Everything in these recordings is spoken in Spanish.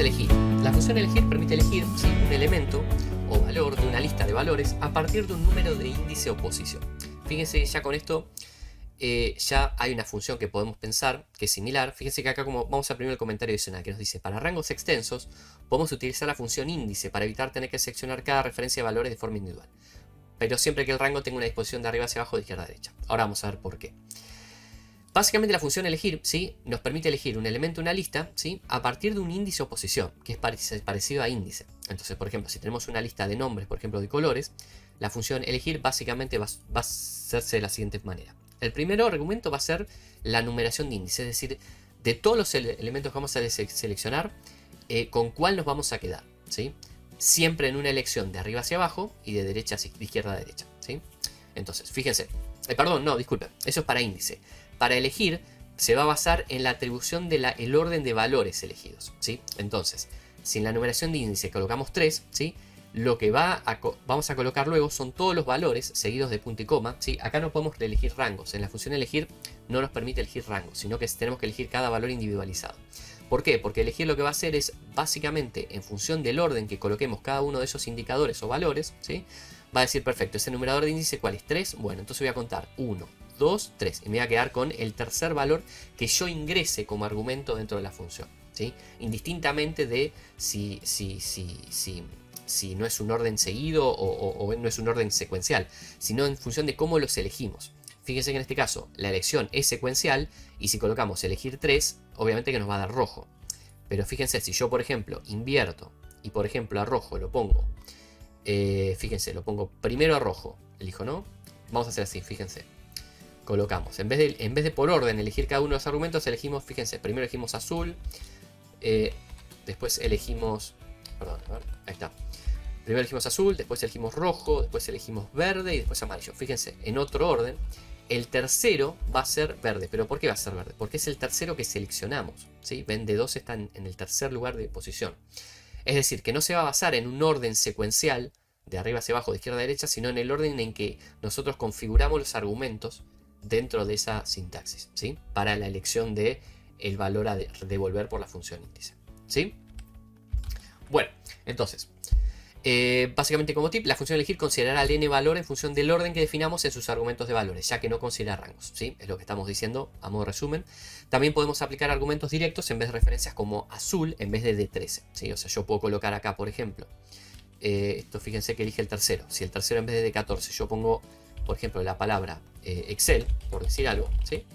elegir. La función elegir permite elegir un elemento o valor de una lista de valores a partir de un número de índice o posición. Fíjense, ya con esto ya hay una función que podemos pensar que es similar. Fíjense que acá, como vamos a primero el comentario adicional que nos dice: para rangos extensos podemos utilizar la función índice para evitar tener que seleccionar cada referencia de valores de forma individual, pero siempre que el rango tenga una disposición de arriba hacia abajo, de izquierda a derecha. Ahora vamos a ver por qué. Básicamente la función elegir nos permite elegir un elemento de una lista a partir de un índice o posición, que es parecido a índice. Entonces, por ejemplo, si tenemos una lista de nombres, por ejemplo, de colores, la función elegir básicamente va a hacerse de la siguiente manera. El primer argumento va a ser la numeración de índice, es decir, de todos los elementos que vamos a seleccionar, con cuál nos vamos a quedar, ¿sí? Siempre en una elección de arriba hacia abajo y de izquierda a derecha, ¿sí? Entonces, fíjense, perdón, no, disculpen, eso es para índice. Para elegir se va a basar en la atribución del orden de valores elegidos, ¿sí? Entonces, si en la numeración de índice colocamos 3, ¿sí? Lo que vamos a colocar luego son todos los valores seguidos de punto y coma, ¿sí? Acá no podemos elegir rangos. En la función elegir no nos permite elegir rangos, sino que tenemos que elegir cada valor individualizado. ¿Por qué? Porque elegir lo que va a hacer es, básicamente, en función del orden que coloquemos cada uno de esos indicadores o valores, ¿sí? Va a decir, perfecto, ese numerador de índice, ¿cuál es? 3. Bueno, entonces voy a contar 1, 2, 3. Y me voy a quedar con el tercer valor que yo ingrese como argumento dentro de la función, ¿sí? Indistintamente de si no es un orden seguido o no es un orden secuencial, sino en función de cómo los elegimos. Fíjense que en este caso la elección es secuencial y si colocamos elegir 3, obviamente que nos va a dar rojo. Pero fíjense, si yo por ejemplo invierto y por ejemplo a rojo lo pongo, fíjense, lo pongo primero a rojo, elijo no, vamos a hacer así, fíjense. Colocamos, en vez de por orden elegir cada uno de los argumentos, elegimos, fíjense, primero elegimos azul, después elegimos, perdón, a ver, ahí está. Primero elegimos azul, después elegimos rojo, después elegimos verde y después amarillo. Fíjense, en otro orden, el tercero va a ser verde. ¿Pero por qué va a ser verde? Porque es el tercero que seleccionamos, ¿sí? Ven, de 2 están en el tercer lugar de posición. Es decir, que no se va a basar en un orden secuencial, de arriba hacia abajo, de izquierda a derecha, sino en el orden en que nosotros configuramos los argumentos dentro de esa sintaxis, ¿sí? Para la elección de el valor a devolver por la función índice, ¿sí? Bueno, entonces, básicamente como tip, la función elegir considerará el n valor en función del orden que definamos en sus argumentos de valores, ya que no considera rangos, ¿sí? Es lo que estamos diciendo a modo de resumen. También podemos aplicar argumentos directos en vez de referencias como azul en vez de D13, ¿sí? O sea, yo puedo colocar acá, por ejemplo, esto fíjense que elige el tercero. Si el tercero en vez de D14 yo pongo, por ejemplo, la palabra Excel, por decir algo, ¿sí?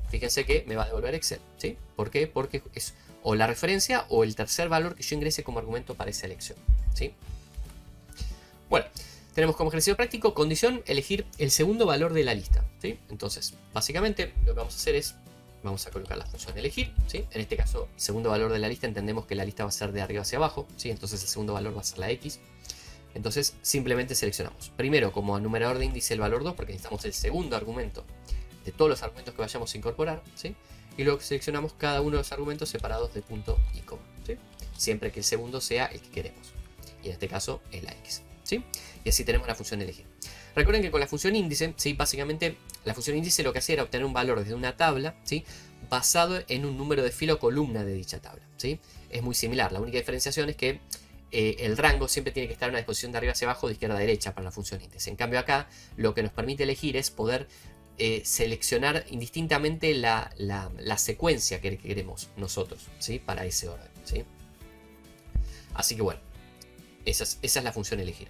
Fíjense que me va a devolver Excel, ¿sí? ¿Por qué? Porque es o la referencia o el tercer valor que yo ingrese como argumento para esa elección, ¿sí? Bueno, tenemos como ejercicio práctico, condición, elegir el segundo valor de la lista, ¿sí? Entonces, básicamente lo que vamos a hacer es, vamos a colocar la función elegir, ¿sí? En este caso, segundo valor de la lista, entendemos que la lista va a ser de arriba hacia abajo, ¿sí? Entonces el segundo valor va a ser la X. Entonces simplemente seleccionamos, primero como numerador de índice el valor 2, porque necesitamos el segundo argumento de todos los argumentos que vayamos a incorporar, ¿sí? Y luego seleccionamos cada uno de los argumentos separados de punto y coma, ¿sí? Siempre que el segundo sea el que queremos, y en este caso es la X, ¿sí? Y así tenemos la función elegir. Recuerden que con la función índice, ¿sí? Básicamente la función índice lo que hacía era obtener un valor desde una tabla, ¿sí? Basado en un número de fila o columna de dicha tabla, ¿sí? Es muy similar, la única diferenciación es que el rango siempre tiene que estar en una disposición de arriba hacia abajo, de izquierda a derecha para la función índice. En cambio acá lo que nos permite elegir es poder seleccionar indistintamente la secuencia que queremos nosotros, ¿sí? Para ese orden, ¿sí? Así que bueno, esa es la función elegir.